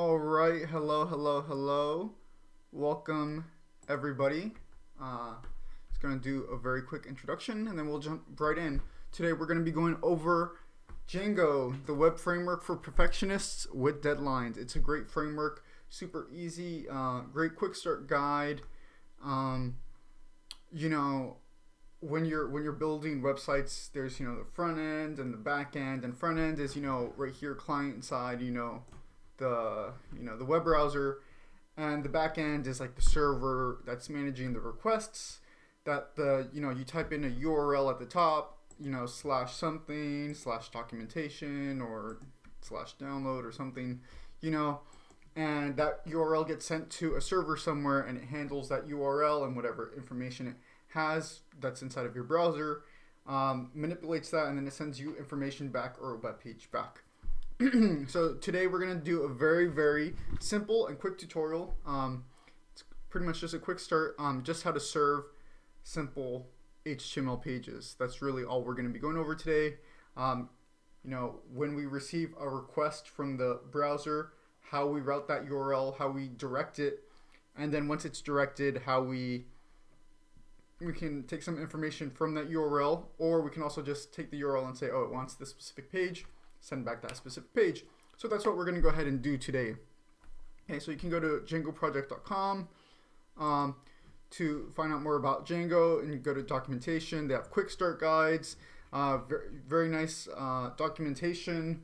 All right, hello. Welcome, everybody. Just gonna do a very quick introduction, and then we'll jump right in. Today, we're gonna be going over Django, the web framework for perfectionists with deadlines. It's a great framework, super easy, great quick start guide. Um, you know, when you're building websites, there's the front end and the back end, and front end is right here client side, the web browser, and the back end is like the server that's managing the requests. That you type in a URL at the top, slash something slash documentation or slash download or something, you know, and that URL gets sent to a server somewhere, and it handles that URL and whatever information it has that's inside of your browser, manipulates that, and then it sends you information back or a web page back. So today we're going to do a very, very simple and quick tutorial. It's pretty much just a quick start on just how to serve simple HTML pages. That's really all we're going to be going over today. When we receive a request from the browser, how we route that URL, how we direct it, and then once it's directed, how we can take some information from that URL, or we can also just take the URL and say, oh, it wants this specific page, send back that specific page. So that's what we're going to go ahead and do today. Okay, so you can go to djangoproject.com to find out more about Django, and you go to documentation. They have quick start guides, very nice documentation.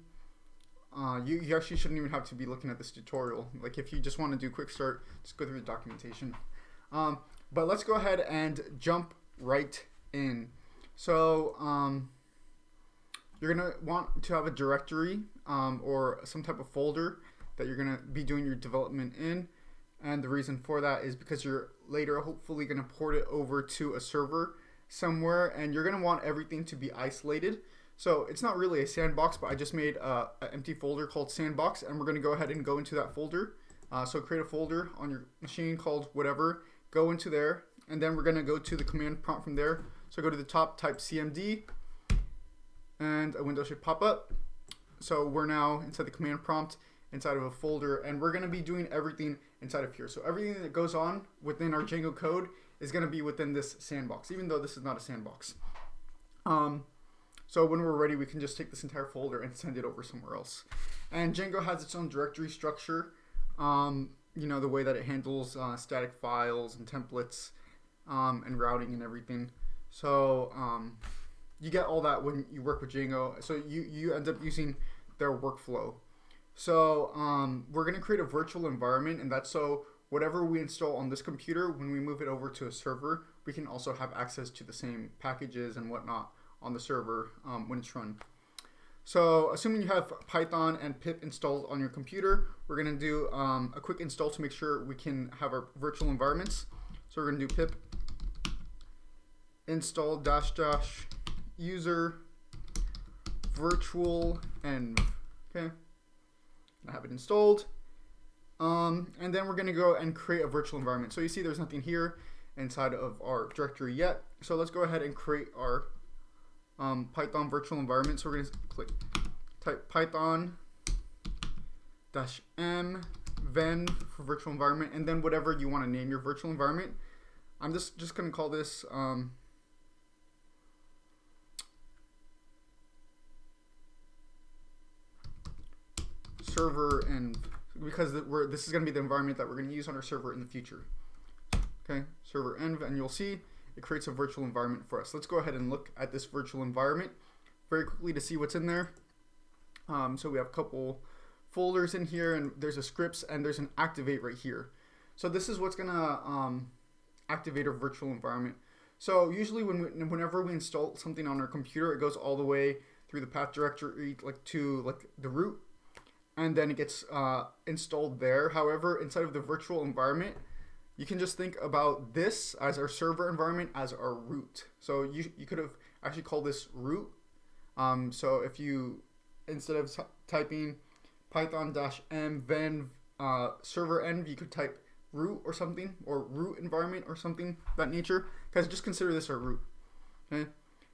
You actually shouldn't even have to be looking at this tutorial. Like if you just want to do quick start, just go through the documentation. But let's go ahead and jump right in. So you're going to want to have a directory or some type of folder that you're going to be doing your development in. And the reason for that is because you're later hopefully going to port it over to a server somewhere, and you're going to want everything to be isolated. So it's not really a sandbox, but I just made an empty folder called sandbox, and we're going to go ahead and go into that folder. So create a folder on your machine called whatever, go into there, and then we're going to go to the command prompt from there. So go to the top, type cmd, and a window should pop up. So we're now inside the command prompt, inside of a folder, and we're going to be doing everything inside of here. So everything that goes on within our Django code is going to be within this sandbox, even though this is not a sandbox. So when we're ready, we can just take this entire folder and send it over somewhere else. And Django has its own directory structure, the way that it handles static files and templates and routing and everything. So you get all that when you work with Django. So you end up using their workflow. So we're going to create a virtual environment, and that's so whatever we install on this computer, when we move it over to a server, we can also have access to the same packages and whatnot on the server when it's run. So assuming you have Python and pip installed on your computer, we're going to do a quick install to make sure we can have our virtual environments. So we're going to do pip install -- user virtual env. Okay, I have it installed. And then we're going to go and create a virtual environment. So you see there's nothing here inside of our directory yet. So let's go ahead and create our Python virtual environment. So we're going to type Python -m venv for virtual environment, and then whatever you want to name your virtual environment. I'm just going to call this server env, because this is going to be the environment that we're going to use on our server in the future. Okay, server env, and you'll see it creates a virtual environment for us. Let's go ahead and look at this virtual environment very quickly to see what's in there. So we have a couple folders in here, and there's a scripts, and there's an activate right here. So this is what's going to activate our virtual environment. So usually whenever we install something on our computer, it goes all the way through the path directory to the root, and then it gets installed there. However, inside of the virtual environment, you can just think about this as our server environment as our root. So you could have actually called this root. So if you, instead of typing Python -m venv server env, you could type root or something, or root environment or something of that nature, because just consider this our root. Okay,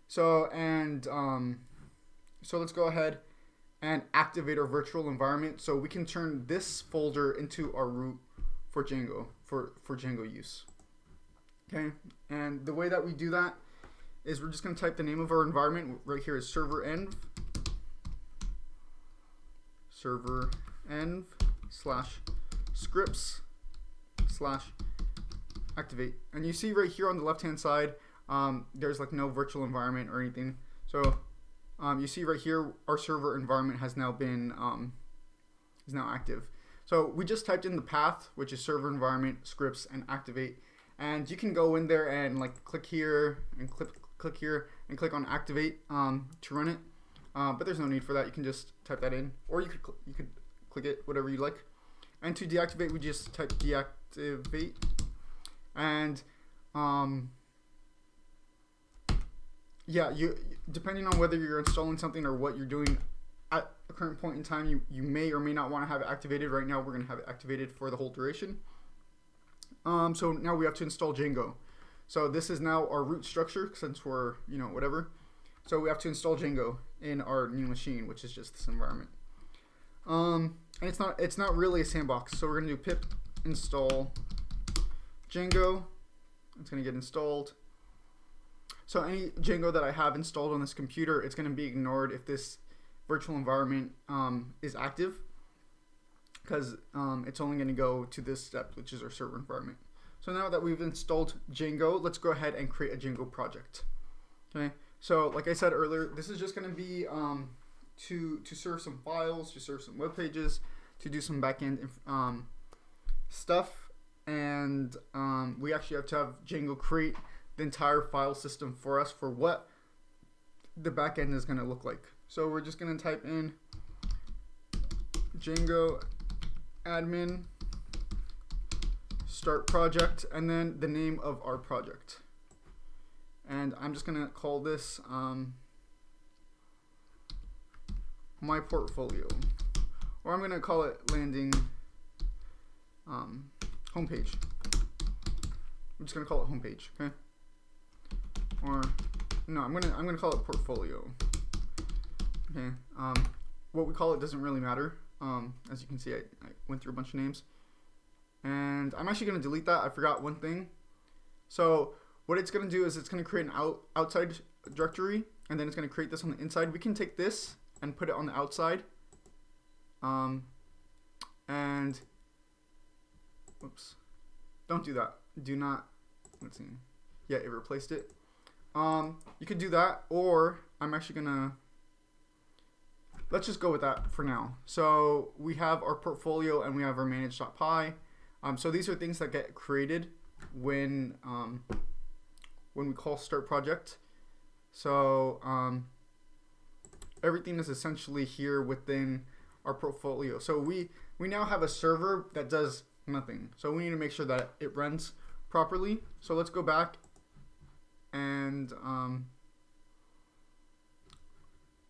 so so let's go ahead and activate our virtual environment so we can turn this folder into our root for Django, for Django use. Okay, and the way that we do that is we're just going to type the name of our environment. Right here is server env slash scripts slash activate. And you see right here on the left hand side, there's like no virtual environment or anything. So you see right here, our server environment has now been is now active. So we just typed in the path, which is server environment scripts and activate, and you can go in there and like click here and click here and click on activate to run it. But there's no need for that. You can just type that in, or you could click it, whatever you like. And to deactivate, we just type deactivate, and yeah, you depending on whether you're installing something or what you're doing at a current point in time, you may or may not want to have it activated. Right now, we're going to have it activated for the whole duration. So now we have to install Django. So this is now our root structure since we're, whatever. So we have to install Django in our new machine, which is just this environment. And it's not really a sandbox. So we're going to do pip install Django. It's going to get installed. So any Django that I have installed on this computer, it's going to be ignored if this virtual environment is active, because it's only going to go to this step, which is our server environment. So now that we've installed Django, let's go ahead and create a Django project. Okay. So like I said earlier, this is just going to be to serve some files, to serve some web pages, to do some backend stuff, and we actually have to have Django create the entire file system for us for what the backend is going to look like. So we're just going to type in Django admin start project and then the name of our project. And I'm just going to call this my portfolio, or I'm going to call it landing homepage. I'm just going to call it homepage, okay? Or no, I'm gonna call it portfolio. Okay. What we call it doesn't really matter. As you can see, I went through a bunch of names, and I'm actually gonna delete that. I forgot one thing. So what it's gonna do is it's gonna create an outside directory, and then it's gonna create this on the inside. We can take this and put it on the outside. And whoops, don't do that. Do not. Let's see. Yeah, it replaced it. You could do that, or I'm actually gonna, let's just go with that for now. So we have our portfolio and we have our manage.py. So these are things that get created when we call start project. So everything is essentially here within our portfolio. So we now have a server that does nothing. So we need to make sure that it runs properly. So let's go back, and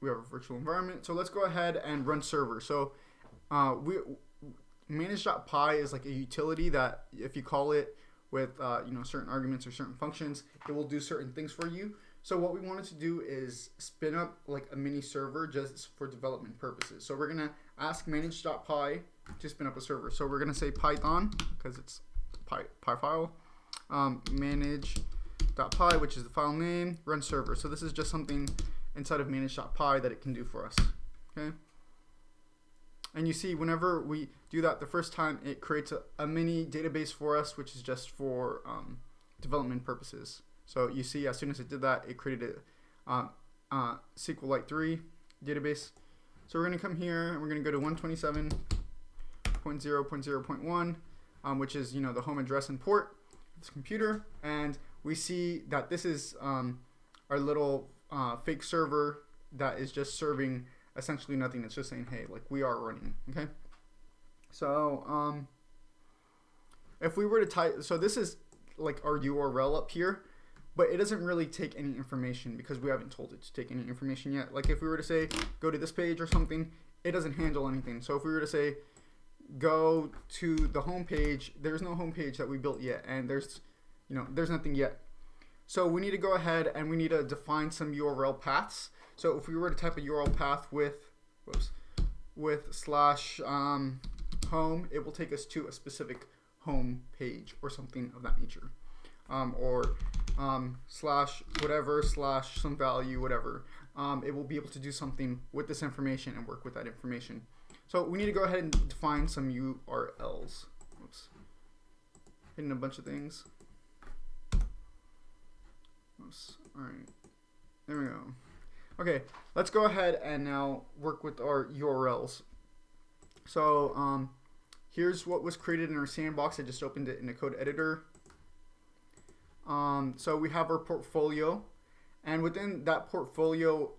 we have a virtual environment. So let's go ahead and run server. So manage.py is like a utility that if you call it with certain arguments or certain functions, it will do certain things for you. So what we wanted to do is spin up like a mini server just for development purposes. So we're gonna ask manage.py to spin up a server. So we're gonna say Python, because it's py file, manage.py, which is the file name, run server. So this is just something inside of manage.py that it can do for us. Okay. And you see, whenever we do that the first time, it creates a mini database for us, which is just for development purposes. So you see, as soon as it did that, it created a SQLite 3 database. So we're going to come here and we're going to go to 127.0.0.1, which is the home address and port of this computer, and we see that this is our little fake server that is just serving essentially nothing. It's just saying, hey, like, we are running. Okay. So if we were to type, so this is like our URL up here, but it doesn't really take any information because we haven't told it to take any information yet. Like if we were to say go to this page or something, it doesn't handle anything. So if we were to say go to the home page, there's no home page that we built yet, and there's nothing yet. So we need to go ahead and we need to define some URL paths. So if we were to type a URL path with with slash home, it will take us to a specific home page or something of that nature. Or slash whatever slash some value, whatever. It will be able to do something with this information and work with that information. So we need to go ahead and define some URLs. Oops. Hitting a bunch of things. Oops. All right. There we go. Okay, let's go ahead and now work with our URLs. So here's what was created in our sandbox. I just opened it in a code editor. So we have our portfolio, and within that portfolio,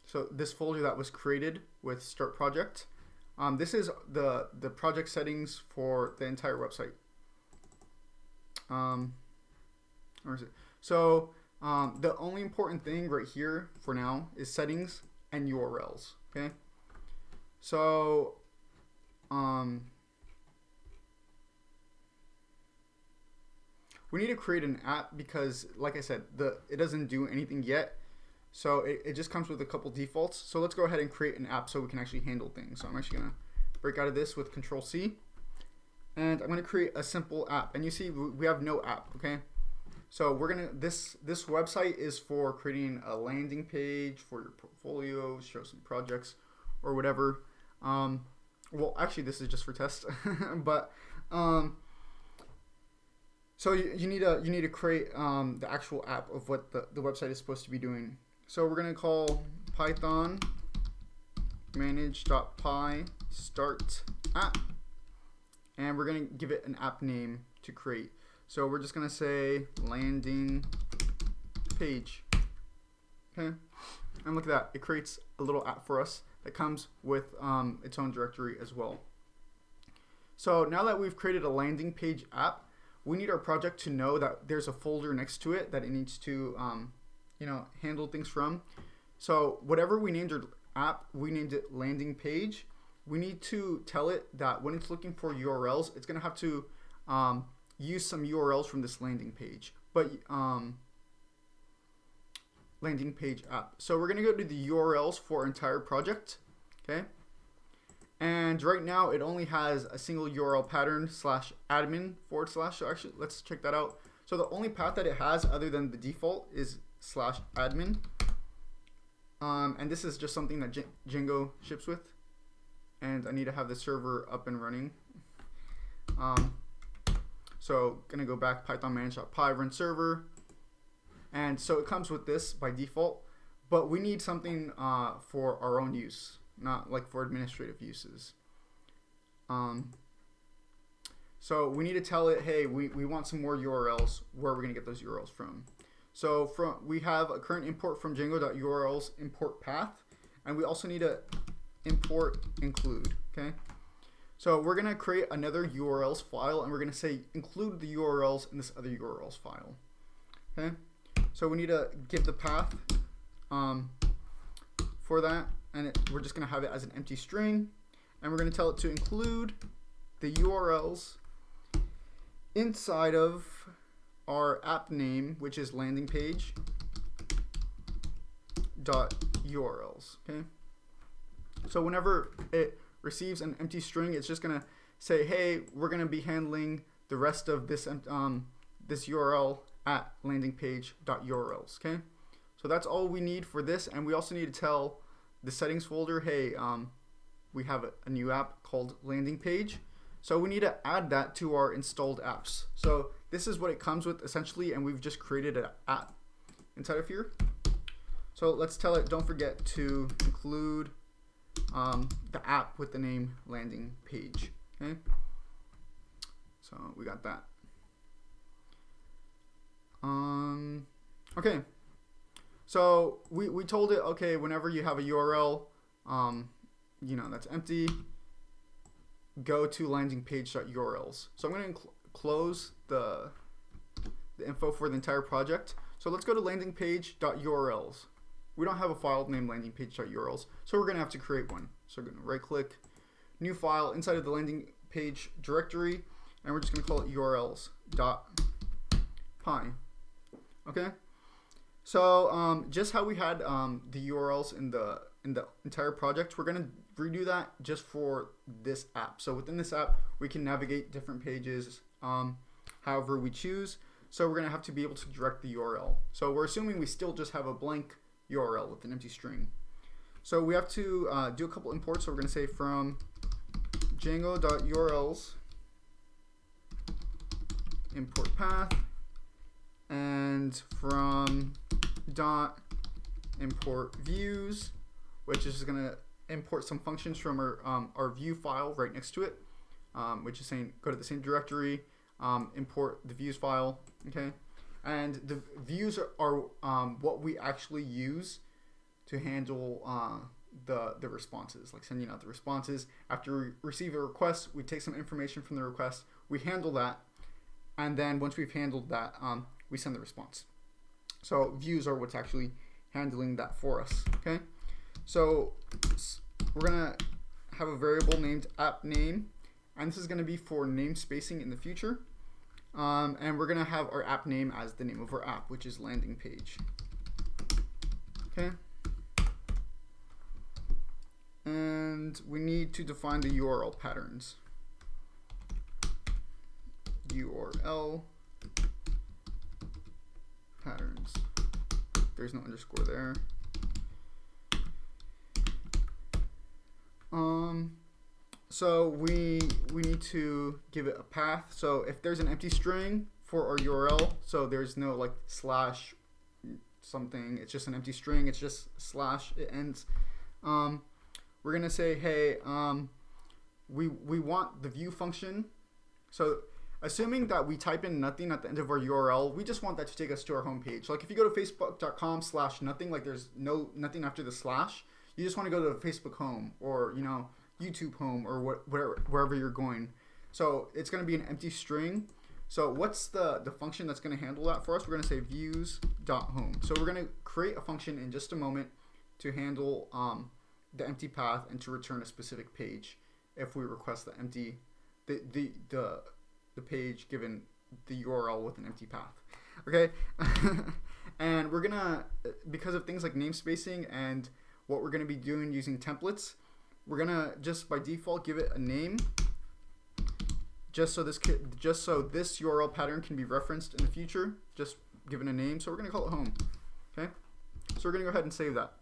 so this folder that was created with start project, this is the project settings for the entire website. Where is it? So the only important thing right here for now is settings and URLs. Okay. So we need to create an app because, like I said, it doesn't do anything yet. So it just comes with a couple defaults. So let's go ahead and create an app so we can actually handle things. So I'm actually going to break out of this with Control-C. And I'm going to create a simple app. And you see we have no app, okay? So we're going to, this website is for creating a landing page for your portfolio, show some projects or whatever. Well, actually this is just for test. But so you need to create the actual app of what the website is supposed to be doing. So we're going to call Python manage.py start app, and we're going to give it an app name to create. So we're just going to say landing page. Okay, and look at that, it creates a little app for us that comes with its own directory as well. So now that we've created a landing page app, we need our project to know that there's a folder next to it that it needs to handle things from. So whatever we named our app, we named it landing page. We need to tell it that when it's looking for URLs, it's going to have to use some URLs from this landing page. But landing page app. So we're going to go to the URLs for our entire project. Okay. And right now it only has a single URL pattern /admin /. So actually let's check that out. So the only path that it has other than the default is /admin. And this is just something that Django ships with. And I need to have the server up and running. So gonna go back Python manage.py run server. And so it comes with this by default, but we need something for our own use, not like for administrative uses. So we need to tell it, hey, we want some more URLs. Where are we going to get those URLs from? So we have a current import from Django.urls import path, and we also need to import include. Okay. So we're going to create another URLs file, and we're going to say include the URLs in this other URLs file. Okay. So we need to give the path for that. And we're just going to have it as an empty string, and we're going to tell it to include the URLs inside of our app name, which is landing page .urls. Okay. So whenever it receives an empty string, it's just going to say, hey, we're going to be handling the rest of this this URL at landing page .urls. Okay. So that's all we need for this, and we also need to tell the settings folder, hey, we have a new app called landing page. So we need to add that to our installed apps. So this is what it comes with essentially, and we've just created an app inside of here. So let's tell it, don't forget to include the app with the name landing page. Okay. So we got that. Okay. So we told it, okay, whenever you have a URL, that's empty, go to landing page.urls. So I'm going to close the info for the entire project. So let's go to landing page.urls. We don't have a file named landing page.urls, so we're going to have to create one. So we're going to right click, new file inside of the landing page directory, and we're just going to call it urls.py. Okay. So just how we had the URLs in the in the entire project. We're going to redo that just for this app. So within this app, we can navigate different pages however we choose. So we're going to have to be able to direct the URL. So we're assuming we still just have a blank URL with an empty string. So we have to do a couple imports. So we're going to say from Django.urls import path, and from dot import views, which is going to import some functions from our view file right next to it, which is saying go to the same directory, import the views file. Okay, and the views are what we actually use to handle the responses, like sending out the responses. After we receive a request, we take some information from the request, we handle that, and then once we've handled that, we send the response. So views are what's actually handling that for us. Okay, so we're gonna have a variable named app name, and this is gonna be for name spacing in the future. And we're gonna have our app name as the name of our app, which is landing page. Okay. And we need to define the URL patterns. URL patterns. There's no underscore there. So we need to give it a path. So if there's an empty string for our URL, so there's no like slash something, it's just an empty string, it's just slash, it ends. We're gonna say, hey, we want the view function. So assuming that we type in nothing at the end of our URL, we just want that to take us to our home page. Like if you go to facebook.com/nothing, like there's nothing after the slash, you just want to go to Facebook home, or YouTube home, or wherever you're going. So it's going to be an empty string. So what's the function that's going to handle that for us? We're going to say views.home. So we're going to create a function in just a moment to handle the empty path and to return a specific page if we request the page given the URL with an empty path. Okay. And we're gonna, because of things like name spacing and what we're gonna be doing using templates, we're gonna just by default give it a name, just so this URL pattern can be referenced in the future, just given a name. So we're gonna call it home. Okay. So we're gonna go ahead and save that.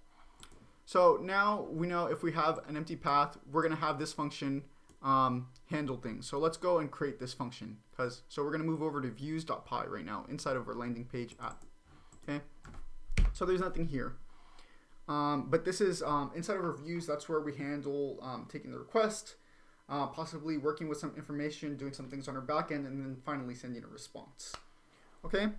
So now we know if we have an empty path, we're gonna have this function handle things. So let's go and create this function, so we're going to move over to views.py right now inside of our landing page app. Okay, so there's nothing here, but this is inside of our views. That's where we handle taking the request, possibly working with some information, doing some things on our backend, and then finally sending a response. Okay.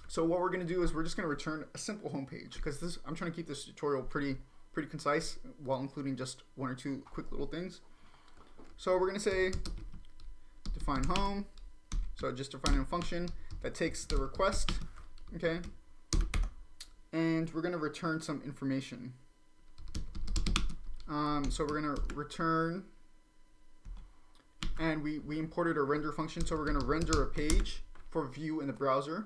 So what we're going to do is we're just going to return a simple home page, because I'm trying to keep this tutorial pretty concise while including just one or two quick little things. So we're going to say define home. So just defining a function that takes the request. Okay. And we're going to return some information. So we're going to return, and we imported a render function. So we're going to render a page for view in the browser.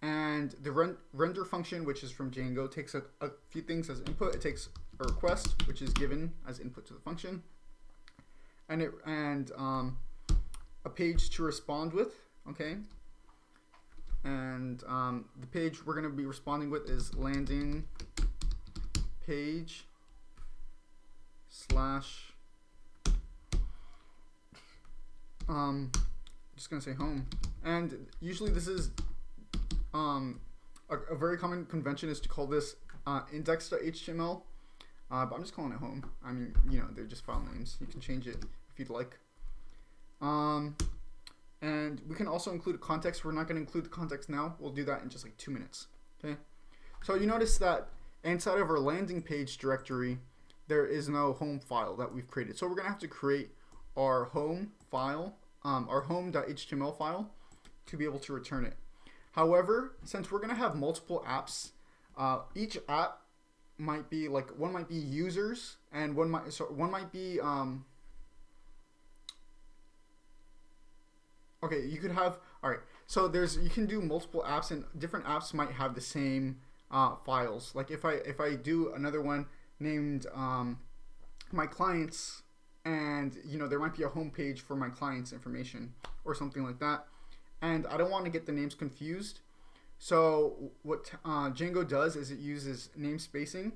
And the render function, which is from Django, takes a few things as input. It takes a request, which is given as input to the function, and a page to respond with. Okay. And the page we're going to be responding with is landing page slash just going to say home. And usually this is a very common convention is to call this index.html, but I'm just calling it home. I mean, they're just file names. You can change it if you'd like. And we can also include a context. We're not going to include the context now. We'll do that in just like 2 minutes. Okay. So you notice that inside of our landing page directory, there is no home file that we've created. So we're going to have to create our home file, our home.html file, to be able to return it. However, since we're going to have multiple apps, each app might be one might be users, and one might be okay, you could have, all right, So you can do multiple apps, and different apps might have the same files. Like if I do another one named my clients, and there might be a home page for my clients' information or something like that, and I don't want to get the names confused. So what Django does is it uses name spacing,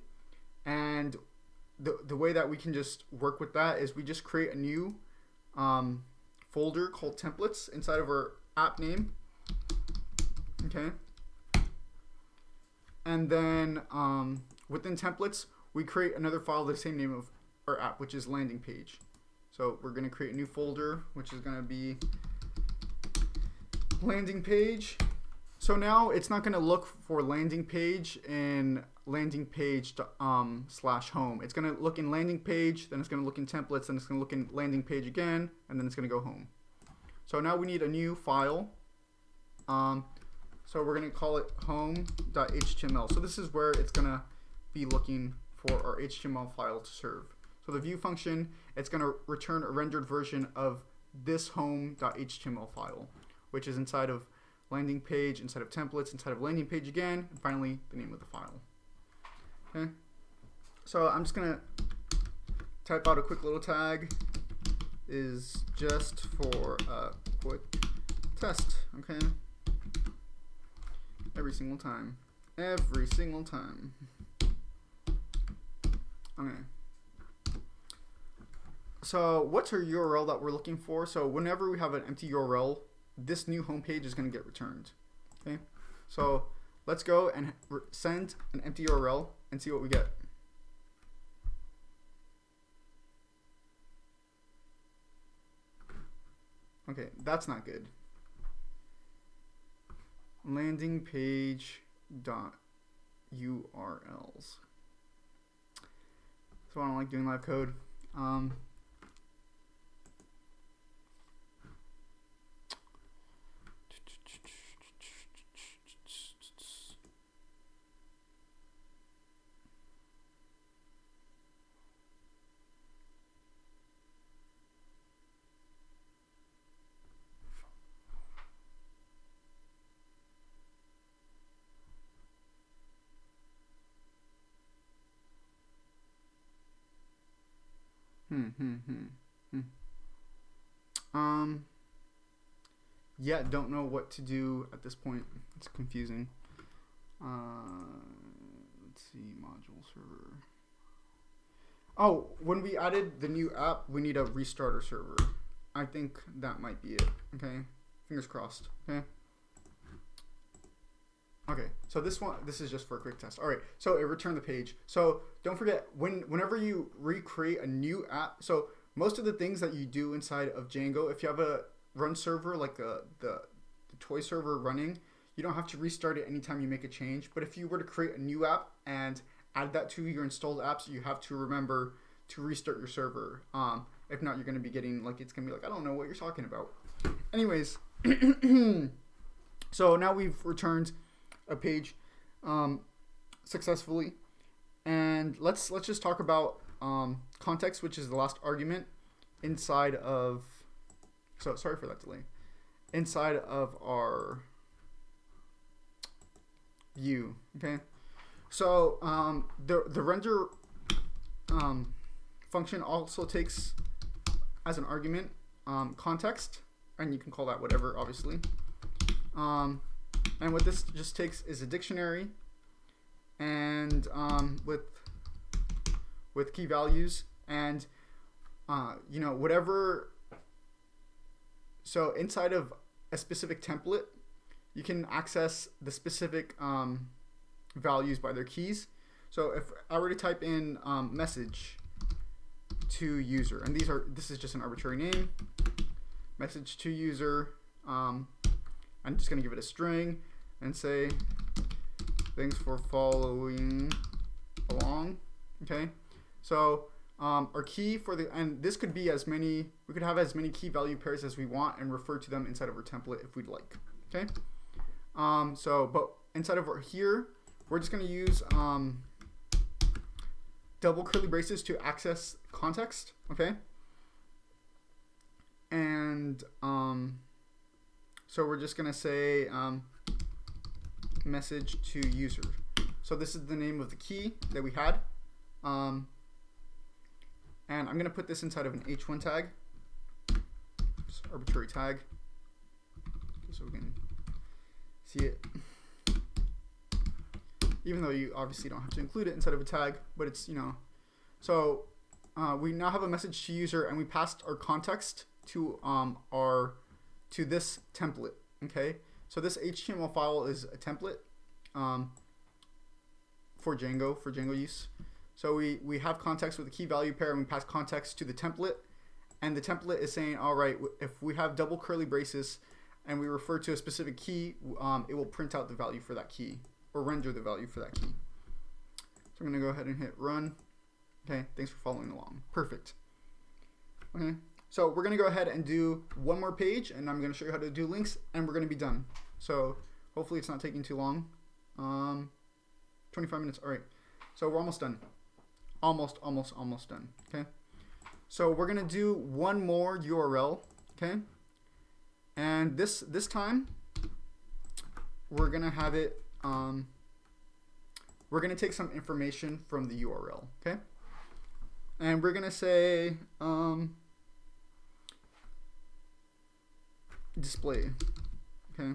and the way that we can just work with that is we just create a new folder called templates inside of our app name. Okay. And then within templates, we create another file the same name of our app, which is landing page. So we're going to create a new folder, which is going to be landing page. So now it's not going to look for landing page in landing page slash home. It's going to look in landing page, then it's going to look in templates, then it's going to look in landing page again, and then it's going to go home. So now we need a new file. So we're going to call it home.html. So this is where it's going to be looking for our HTML file to serve. So the view function, it's going to return a rendered version of this home.html file, which is inside of landing page, inside of templates, inside of landing page again, and finally the name of the file. Okay. So I'm just going to type out a quick little tag, is just for a quick test. Okay. Every single time. Every single time. Okay. So what's our URL that we're looking for? So whenever we have an empty URL, this new homepage is going to get returned. Okay. So let's go and send an empty URL and see what we get. Okay, that's not good. Landing page dot URLs. So I don't like doing live code. Yeah, don't know what to do at this point. It's confusing. Let's see, module server. Oh, when we added the new app, we need a restarter server. I think that might be it. Okay, fingers crossed. Okay. Okay, so this is just for a quick test. All right, so it returned the page. So don't forget, whenever you recreate a new app, so most of the things that you do inside of Django, if you have a run server like the toy server running, you don't have to restart it anytime you make a change. But if you were to create a new app and add that to your installed apps, you have to remember to restart your server. If not, you're going to be getting it's going to be like, I don't know what you're talking about. Anyways, so now we've returned a page successfully, and let's just talk about context, which is the last argument inside of. So sorry for that delay. Inside of our view, okay. So the render function also takes as an argument context, and you can call that whatever, obviously. And what this just takes is a dictionary, and with key values, and whatever. So inside of a specific template, you can access the specific values by their keys. So if I were to type in message to user, and this is just an arbitrary name, message to user, I'm just going to give it a string and say thanks for following along. Okay, so our key for and this could be we could have as many key value pairs as we want and refer to them inside of our template if we'd like. Okay, but inside of here, we're just going to use double curly braces to access context. Okay, and So we're just going to say message to user. So this is the name of the key that we had. And I'm going to put this inside of an h1 tag, just arbitrary tag, so we can see it. Even though you obviously don't have to include it inside of a tag, but it's, so we now have a message to user, and we passed our context to to this template. Okay, so this HTML file is a template for Django use. So we have context with a key value pair, and we pass context to the template, and the template is saying, all right, if we have double curly braces and we refer to a specific key, it will print out the value for that key, or render the value for that key. So I'm going to go ahead and hit run. Okay, thanks for following along. Perfect. Okay, so we're going to go ahead and do one more page, and I'm going to show you how to do links, and we're going to be done. So hopefully it's not taking too long. 25 minutes. All right, so we're almost done. Almost done. Okay, so we're going to do one more URL. Okay, and this time we're going to have it, we're going to take some information from the URL. Okay, and we're going to say display. Okay,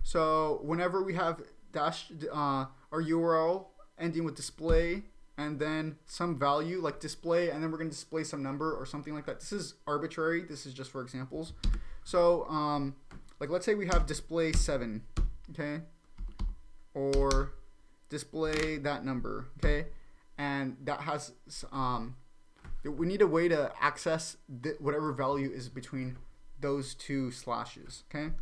so whenever we have our URL ending with display and then some value like display, and then we're going to display some number or something like that. This is arbitrary. This is just for examples. So like let's say we have display 7, okay, or display that number, okay, and that has we need a way to access whatever value is between those two slashes. Okay,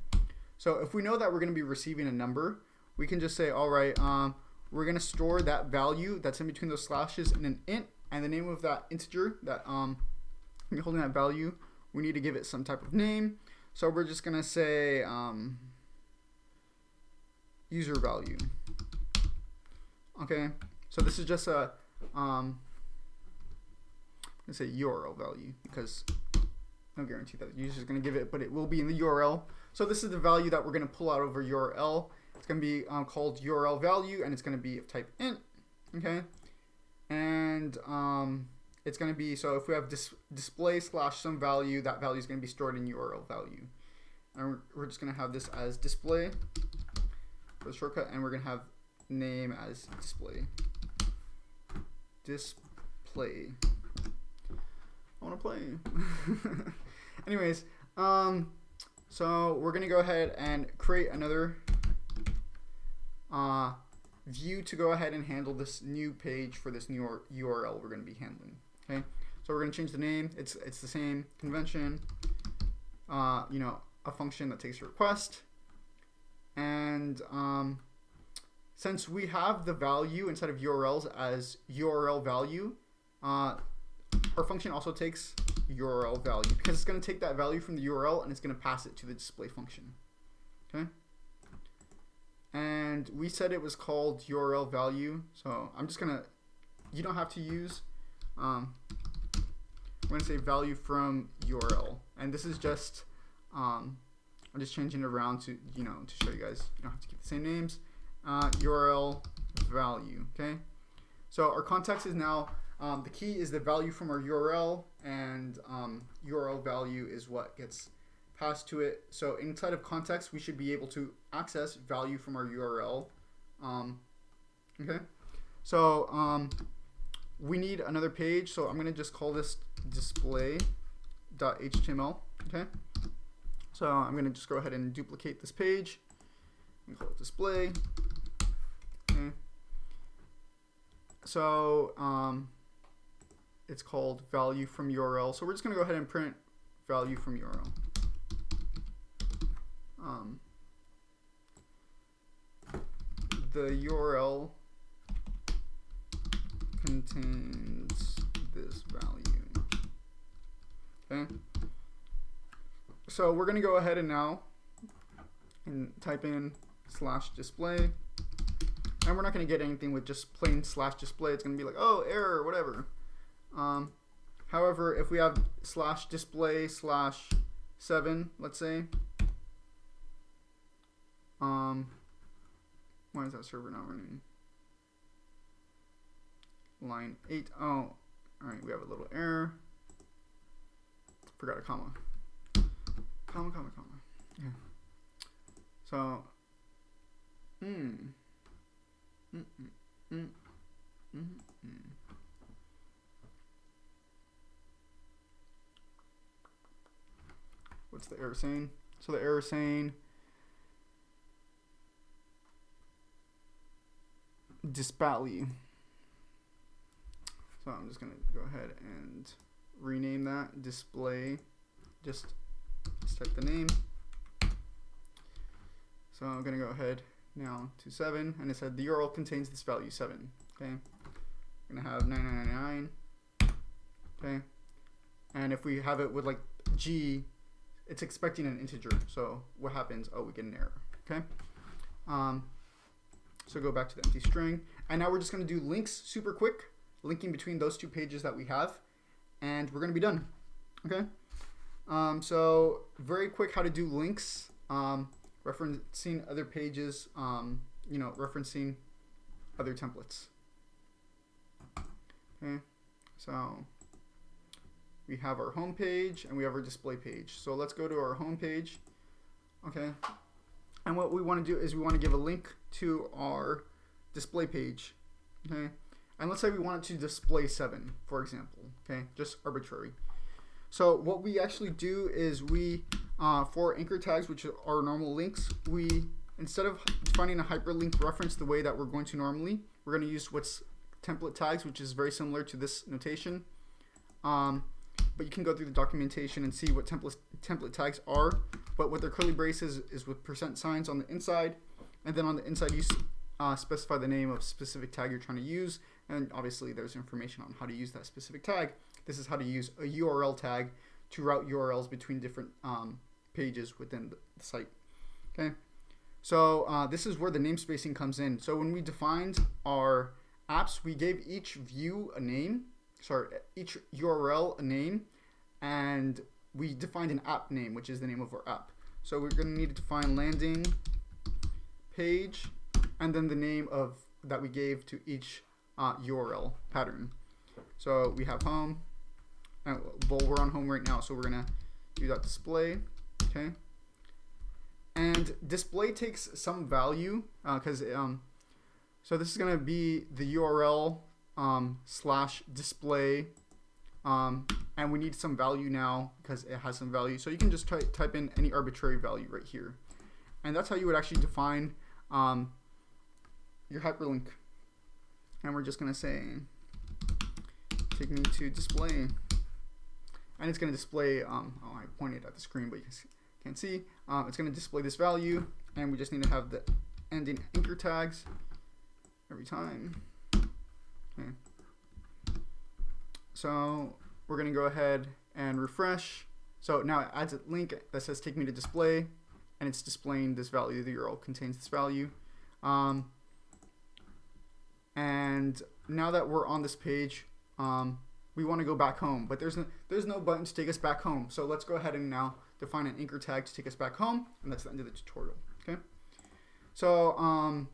so if we know that we're going to be receiving a number, we can just say, all right, we're going to store that value that's in between those slashes in an int, and the name of that integer that we're holding that value, we need to give it some type of name. So we're just going to say user value. Okay, so this is just a let's say URL value, because no guarantee that the user is going to give it, but it will be in the URL. So this is the value that we're going to pull out over URL. It's going to be called URL value, and it's going to be of type int. Okay, and it's going to be, so if we have display slash some value, that value is going to be stored in URL value. And we're just going to have this as display for the shortcut, and we're going to have name as display. Display. I want to play. Anyways, so we're going to go ahead and create another view to go ahead and handle this new page for this new URL we're going to be handling. Okay, so we're going to change the name. It's the same convention. A function that takes a request, and since we have the value inside of URLs as URL value, our function also takes URL value, because it's going to take that value from the URL and it's going to pass it to the display function. Okay, and we said it was called URL value, so I'm just gonna, you don't have to use, I'm gonna say value from URL, and this is just I'm just changing it around to to show you guys you don't have to keep the same names. URL value. Okay, so our context is now the key is the value from our URL, and URL value is what gets passed to it. So inside of context, we should be able to access value from our URL. Okay, so we need another page, so I'm going to just call this display.html. Okay, so I'm going to just go ahead and duplicate this page and call it display. Okay, so it's called value from URL, so we're just going to go ahead and print value from URL. The URL contains this value. Okay, so we're going to go ahead and now type in /display, and we're not going to get anything with just plain /display. It's going to be like, oh, error, whatever. However, if we have /display/7, let's say, Why is that server not running? Line 8. Oh, all right. We have a little error. Forgot a comma. Comma. Yeah. So. What's the error saying? So the error is saying display. So I'm just gonna go ahead and rename that display. Just type the name. So I'm gonna go ahead now to 7, and it said the URL contains this value 7. Okay, I'm gonna have 9999. Okay, and if we have it with like G, it's expecting an integer. So what happens? Oh, we get an error. Okay. So go back to the empty string, and now we're just gonna do links super quick, linking between those two pages that we have, and we're gonna be done. Okay. So very quick, how to do links, referencing other pages, referencing other templates. Okay. So we have our home page and we have our display page. So let's go to our home page. Okay. And what we want to do is we want to give a link to our display page. Okay. And let's say we want it to display 7, for example. Okay. Just arbitrary. So what we actually do is we, for anchor tags, which are normal links, we, instead of defining a hyperlink reference the way that we're going to normally, we're going to use what's template tags, which is very similar to this notation. But you can go through the documentation and see what template tags are. But what their curly braces is with % signs on the inside. And then on the inside, you specify the name of specific tag you're trying to use. And obviously, there's information on how to use that specific tag. This is how to use a URL tag to route URLs between different pages within the site. Okay. So this is where the namespacing comes in. So when we defined our apps, we gave each view a name. Each URL a name, and we defined an app name, which is the name of our app. So we're going to need to define landing page, and then the name of that we gave to each URL pattern. So we have home. Well, we're on home right now, so we're gonna do that display. Okay. And display takes some value because so this is gonna be the URL / display, and we need some value now because it has some value. So you can just type in any arbitrary value right here, and that's how you would actually define your hyperlink. And we're just gonna say take me to display, and it's gonna display. Oh, I pointed at the screen, but you can't see. It's gonna display this value, and we just need to have the ending anchor tags every time. Okay. So we're gonna go ahead and refresh. So now it adds a link that says take me to display, and it's displaying this value. The URL contains this value. And now that we're on this page, we want to go back home, but there's no button to take us back home. So let's go ahead and now define an anchor tag to take us back home, and that's the end of the tutorial. Okay. So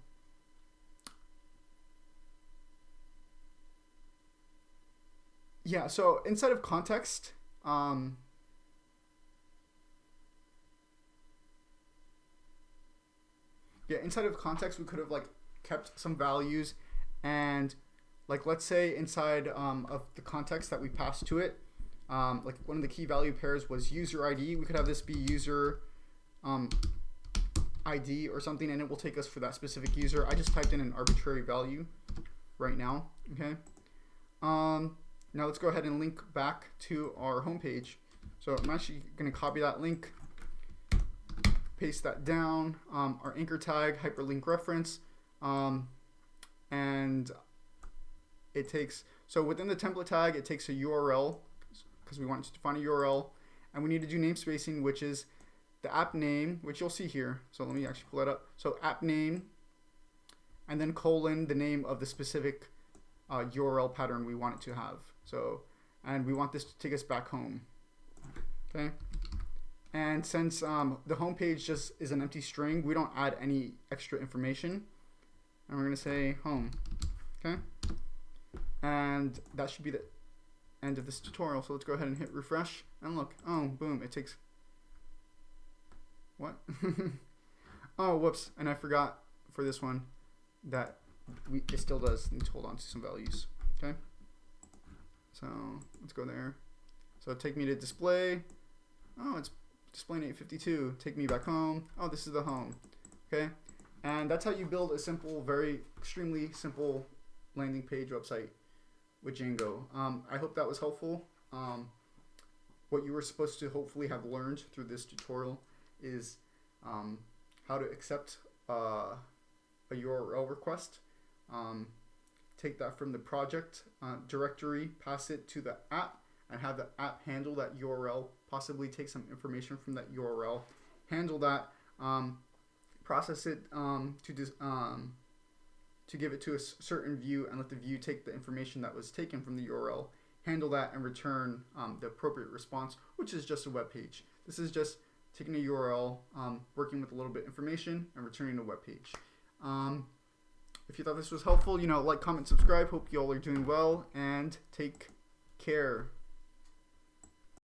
yeah, so inside of context, we could have like kept some values, and like let's say inside of the context that we passed to it, like one of the key value pairs was user ID. We could have this be user ID or something, and it will take us for that specific user. I just typed in an arbitrary value right now. Okay. Now let's go ahead and link back to our home page. So I'm actually going to copy that link, paste that down, our anchor tag, hyperlink reference, and it takes, so within the template tag, it takes a URL because we want to define a URL, and we need to do namespacing, which is the app name, which you'll see here. So let me actually pull that up. So app name, and then colon the name of the specific URL pattern we want it to have. So, and we want this to take us back home. Okay. And since the home page just is an empty string, we don't add any extra information. And we're going to say home. Okay? And that should be the end of this tutorial. So let's go ahead and hit refresh. And look, oh, boom, it takes... What? Oh, whoops. And I forgot for this one that it still does need to hold on to some values. Okay? So let's go there. So take me to display. Oh, it's displaying 852. Take me back home. Oh, this is the home. Okay? And that's how you build a simple, very extremely simple landing page website with Django. I hope that was helpful. What you were supposed to hopefully have learned through this tutorial is how to accept a URL request. Take that from the project directory, pass it to the app, and have the app handle that URL, possibly take some information from that URL, handle that, process it to give it to a certain view, and let the view take the information that was taken from the URL, handle that, and return the appropriate response, which is just a web page. This is just taking a URL, working with a little bit of information, and returning a web page. If you thought this was helpful, like, comment, subscribe. Hope you all are doing well, and take care.